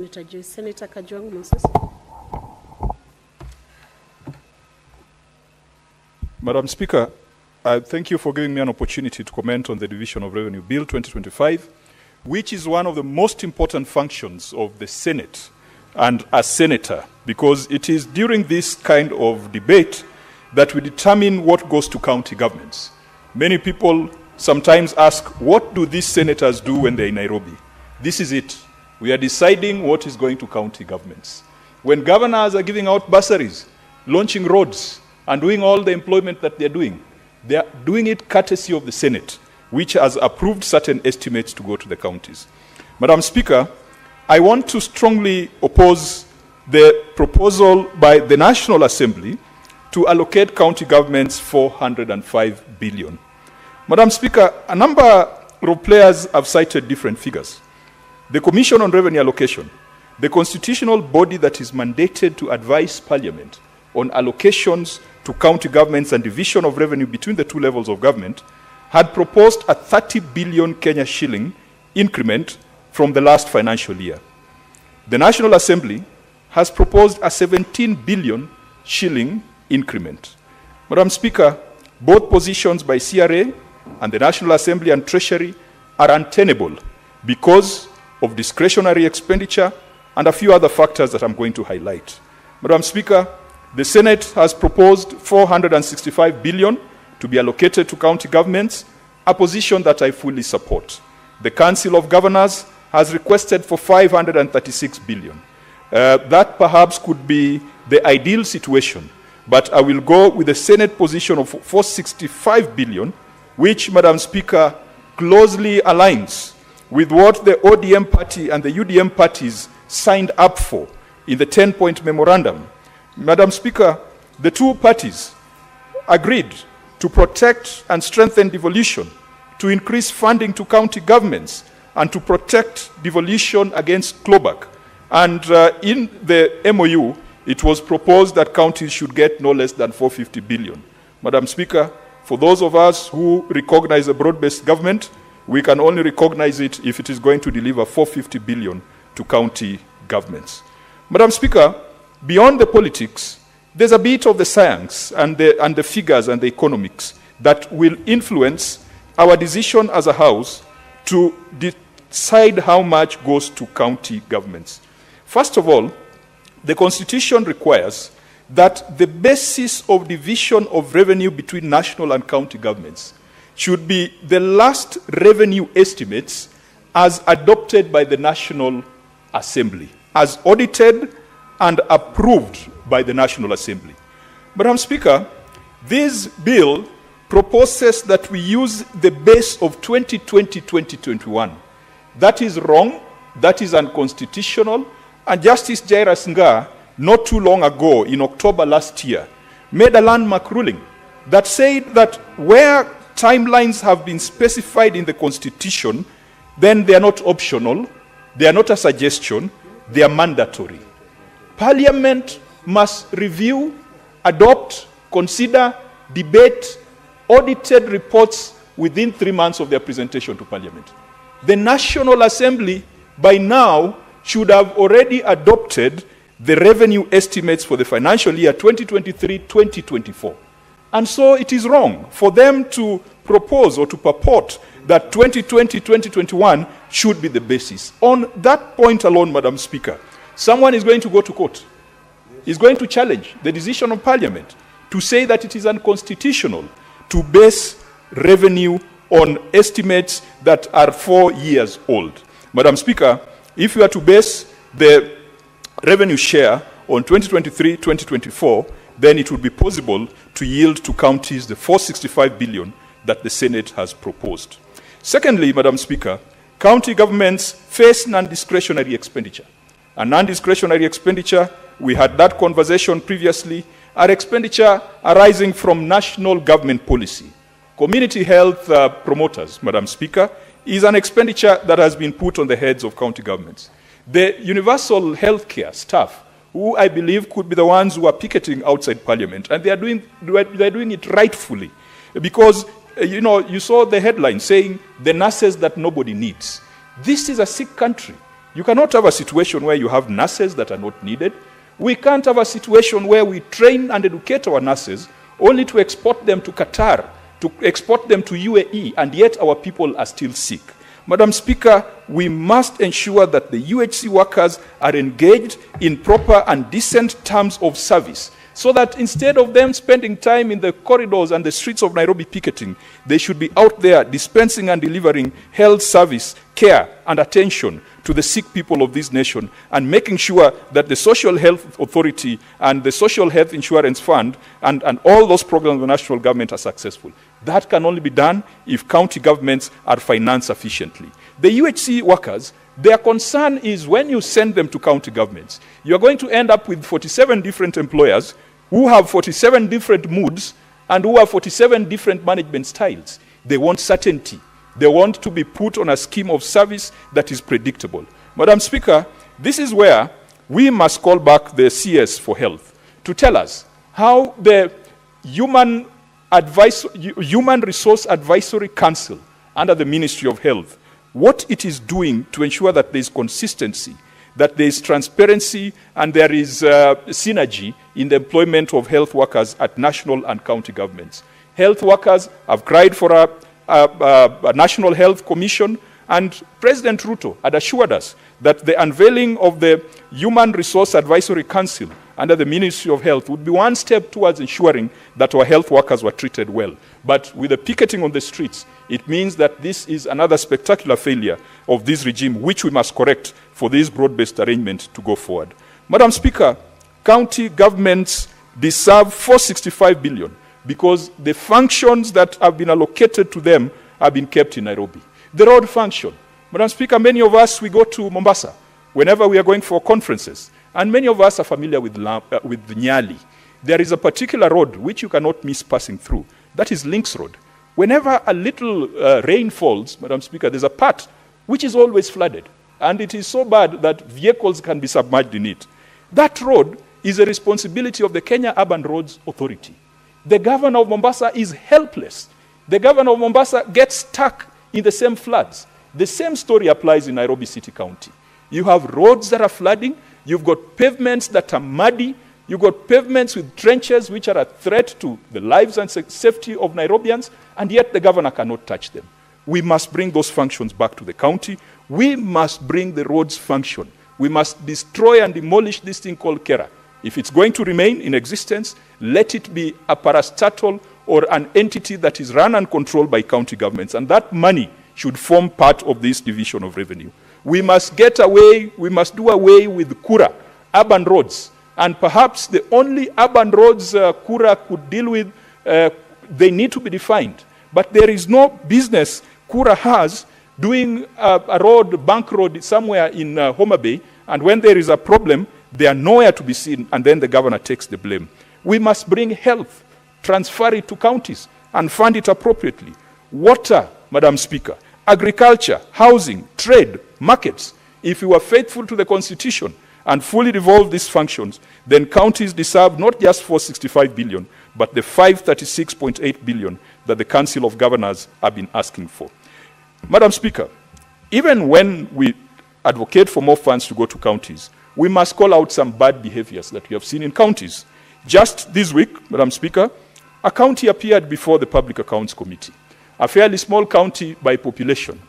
Senator Kajwang, Moses. Madam Speaker, I thank you for giving me an opportunity to comment on the Division of Revenue Bill 2025, which is one of the most important functions of the Senate and as Senator, because it is during this kind of debate that we determine what goes to county governments. Many people sometimes ask, what do these senators do when they're in Nairobi? This is it. We are deciding what is going to county governments. When governors are giving out bursaries, launching roads, and doing all the employment that they're doing it courtesy of the Senate, which has approved certain estimates to go to the counties. Madam Speaker, I want to strongly oppose the proposal by the National Assembly to allocate county governments 405 billion. Madam Speaker, a number of players have cited different figures. The Commission on Revenue Allocation, the constitutional body that is mandated to advise Parliament on allocations to county governments and division of revenue between the two levels of government, had proposed a 30 billion Kenya shilling increment from the last financial year. The National Assembly has proposed a 17 billion shilling increment. Madam Speaker, both positions by CRA and the National Assembly and Treasury are untenable because of discretionary expenditure and a few other factors that I'm going to highlight. Madam Speaker, the Senate has proposed 465 billion to be allocated to county governments, a position that I fully support. The Council of Governors has requested for 536 billion. That perhaps could be the ideal situation, but I will go with the Senate position of 465 billion, which, Madam Speaker, closely aligns with what the ODM party and the UDM parties signed up for in the 10-point memorandum. Madam Speaker, the two parties agreed to protect and strengthen devolution, to increase funding to county governments, and to protect devolution against clawback. And in the MOU, it was proposed that counties should get no less than 450 billion. Madam Speaker, for those of us who recognize a broad-based government, we can only recognize it if it is going to deliver 450 billion to county governments. Madam Speaker, beyond the politics, there's a bit of the science and the figures and the economics that will influence our decision as a House to decide how much goes to county governments. First of all, the Constitution requires that the basis of division of revenue between national and county governments should be the last revenue estimates as adopted by the National Assembly, as audited and approved by the National Assembly. Madam Speaker, this bill proposes that we use the base of 2020-2021. That is wrong, that is unconstitutional, and Justice Jairus Ngaah, not too long ago, in October last year, made a landmark ruling that said that where timelines have been specified in the Constitution, then they are not optional, they are not a suggestion, they are mandatory. Parliament must review, adopt, consider, debate, audited reports within 3 months of their presentation to Parliament. The National Assembly, by now, should have already adopted the revenue estimates for the financial year 2023-2024. And so it is wrong for them to propose or to purport that 2020-2021 should be the basis. On that point alone, Madam Speaker, someone is going to go to court. Is going to challenge the decision of Parliament to say that it is unconstitutional to base revenue on estimates that are 4 years old. Madam Speaker, if you are to base the revenue share on 2023-2024, then it would be possible to yield to counties the 465 billion that the Senate has proposed. Secondly, Madam Speaker, county governments face non-discretionary expenditure. A non-discretionary expenditure, we had that conversation previously, are expenditure arising from national government policy. Community health promoters, Madam Speaker, is an expenditure that has been put on the heads of county governments. The universal healthcare staff, who I believe could be the ones who are picketing outside Parliament, and they're doing it rightfully, because you saw the headline saying the nurses that nobody needs. This is a sick country. You cannot have a situation where you have nurses that are not needed. We can't have a situation where we train and educate our nurses only to export them to Qatar, to export them to UAE, and yet our people are still sick. Madam Speaker, we must ensure that the UHC workers are engaged in proper and decent terms of service, so that instead of them spending time in the corridors and the streets of Nairobi picketing, they should be out there dispensing and delivering health service, care, and attention to the sick people of this nation, and making sure that the Social Health Authority and the Social Health Insurance Fund and all those programs of the national government are successful. That can only be done if county governments are financed sufficiently. The UHC workers, their concern is when you send them to county governments, you're going to end up with 47 different employers who have 47 different moods and who have 47 different management styles. They want certainty. They want to be put on a scheme of service that is predictable. Madam Speaker, this is where we must call back the CS for Health to tell us how the Human Resource Advisory Council under the Ministry of Health, what it is doing to ensure that there is consistency, that there is transparency, and there is synergy in the employment of health workers at national and county governments. Health workers have cried for a National Health Commission, and President Ruto had assured us that the unveiling of the Human Resource Advisory Council under the Ministry of Health would be one step towards ensuring that our health workers were treated well. But with the picketing on the streets, it means that this is another spectacular failure of this regime, which we must correct for this broad-based arrangement to go forward. Madam Speaker, county governments deserve 465 billion because the functions that have been allocated to them have been kept in Nairobi. The road function. Madam Speaker, many of us, we go to Mombasa whenever we are going for conferences, and many of us are familiar with Nyali. There is a particular road which you cannot miss passing through. That is Links Road. Whenever a little rain falls, Madam Speaker, there's a part which is always flooded, and it is so bad that vehicles can be submerged in it. That road is a responsibility of the Kenya Urban Roads Authority. The governor of Mombasa is helpless. The governor of Mombasa gets stuck in the same floods. The same story applies in Nairobi City County. You have roads that are flooding, you've got pavements that are muddy, you've got pavements with trenches which are a threat to the lives and safety of Nairobians, and yet the governor cannot touch them. We must bring those functions back to the county. We must bring the roads function. We must destroy and demolish this thing called KERA. If it's going to remain in existence, let it be a parastatal or an entity that is run and controlled by county governments, and that money should form part of this division of revenue. We must do away with Kura, urban roads, and perhaps the only urban roads Kura could deal with, they need to be defined. But there is no business Kura has doing a road, bank road somewhere in Homa Bay, and when there is a problem, they are nowhere to be seen, and then the governor takes the blame. We must bring health, transfer it to counties, and fund it appropriately. Water, Madam Speaker, agriculture, housing, trade, markets. If we were faithful to the Constitution and fully devolve these functions, then counties deserve not just 465 billion, but the 536.8 billion that the Council of Governors have been asking for. Madam Speaker, even when we advocate for more funds to go to counties, we must call out some bad behaviors that we have seen in counties. Just this week, Madam Speaker, a county appeared before the Public Accounts Committee, a fairly small county by population.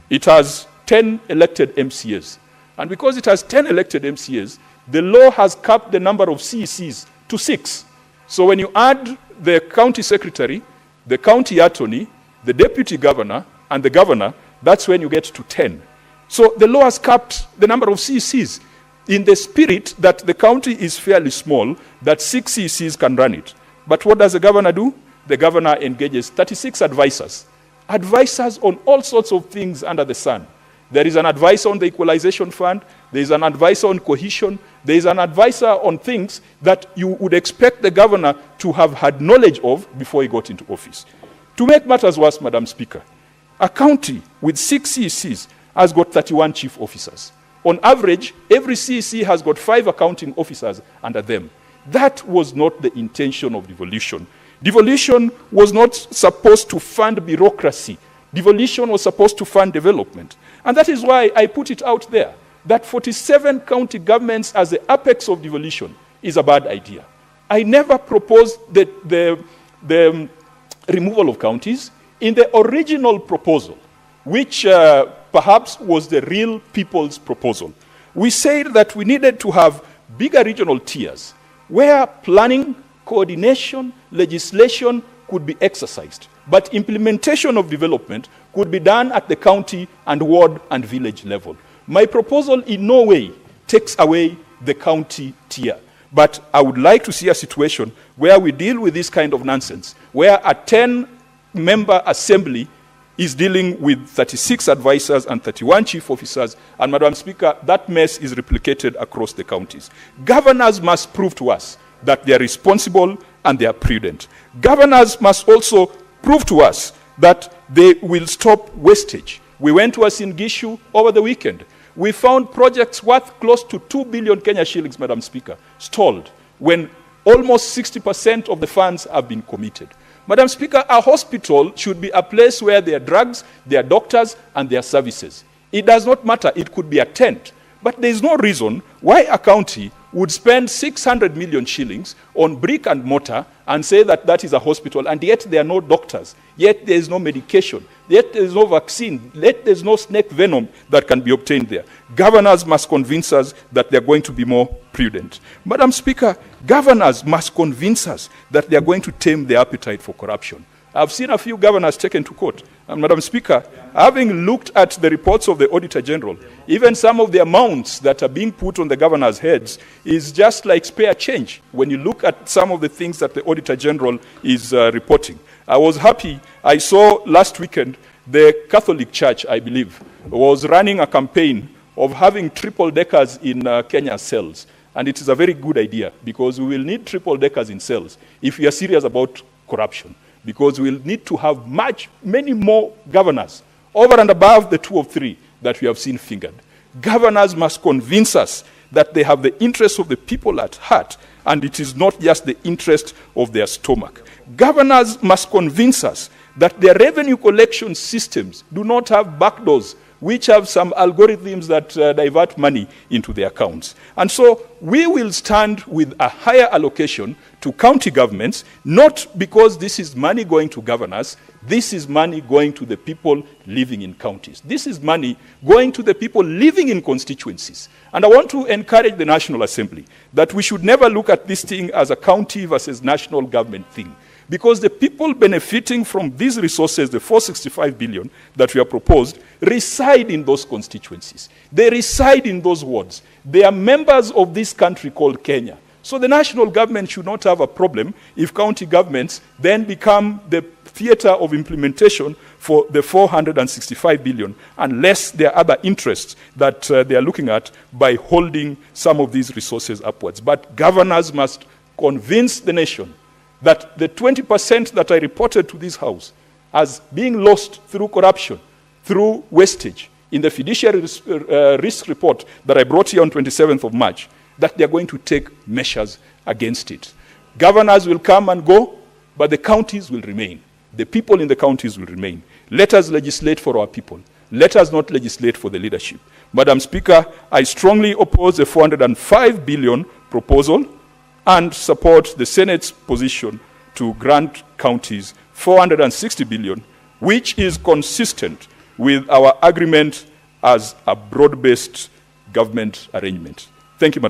It has 10 elected MCAs. And because it has 10 elected MCAs, the law has capped the number of CECs to 6. So when you add the county secretary, the county attorney, the deputy governor, and the governor, that's when you get to 10. So the law has capped the number of CECs in the spirit that the county is fairly small, that 6 CECs can run it. But what does the governor do? The governor engages 36 advisors on all sorts of things under the sun. There is an advisor on the Equalization Fund, there is an advisor on cohesion, there is an advisor on things that you would expect the governor to have had knowledge of before he got into office. To make matters worse, Madam Speaker, a county with 6 CECs has got 31 chief officers. On average, every CEC has got 5 accounting officers under them. That was not the intention of devolution. Devolution was not supposed to fund bureaucracy. Devolution was supposed to fund development. And that is why I put it out there that 47 county governments as the apex of devolution is a bad idea. I never proposed the removal of counties. In the original proposal, which perhaps was the real people's proposal, we said that we needed to have bigger regional tiers where planning, coordination, legislation could be exercised, but implementation of development could be done at the county and ward and village level. My proposal in no way takes away the county tier, but I would like to see a situation where we deal with this kind of nonsense, where a 10-member assembly is dealing with 36 advisors and 31 chief officers, and Madam Speaker, that mess is replicated across the counties. Governors must prove to us that they are responsible and they are prudent. Governors must also prove to us that they will stop wastage. We went to Uasin Gishu over the weekend. We found projects worth close to 2 billion Kenya shillings, Madam Speaker, stalled when almost 60% of the funds have been committed. Madam Speaker, a hospital should be a place where there are drugs, there are doctors, and there are services. It does not matter. It could be a tent. But there is no reason why a county would spend 600 million shillings on brick and mortar and say that that is a hospital, and yet there are no doctors, yet there is no medication, yet there is no vaccine, yet there is no snake venom that can be obtained there. Governors must convince us that they are going to be more prudent. Madam Speaker, governors must convince us that they are going to tame their appetite for corruption. I've seen a few governors taken to court. And Madam Speaker, having looked at the reports of the Auditor General, even some of the amounts that are being put on the governors' heads is just like spare change when you look at some of the things that the Auditor General is reporting. I was happy. I saw last weekend the Catholic Church, I believe, was running a campaign of having triple-deckers in Kenya cells. And it is a very good idea, because we will need triple-deckers in cells if we are serious about corruption, because we will need to have many more governors over and above the 2 or 3 that we have seen fingered. Governors must convince us that they have the interests of the people at heart, and it is not just the interest of their stomach. Governors must convince us that their revenue collection systems do not have backdoors which have some algorithms that divert money into their accounts. And so we will stand with a higher allocation to county governments, not because this is money going to governors, this is money going to the people living in counties. This is money going to the people living in constituencies. And I want to encourage the National Assembly that we should never look at this thing as a county versus national government thing, because the people benefiting from these resources, the 465 billion that we have proposed, reside in those constituencies. They reside in those wards. They are members of this country called Kenya. So the national government should not have a problem if county governments then become the theater of implementation for the 465 billion, unless there are other interests that they are looking at by holding some of these resources upwards. But governors must convince the nation that the 20% that I reported to this House as being lost through corruption, through wastage, in the fiduciary risk report that I brought here on 27th of March, that they are going to take measures against it. Governors will come and go, but the counties will remain. The people in the counties will remain. Let us legislate for our people. Let us not legislate for the leadership. Madam Speaker, I strongly oppose the 405 billion proposal and support the Senate's position to grant counties 460 billion, which is consistent with our agreement as a broad-based government arrangement. Thank you, Madam.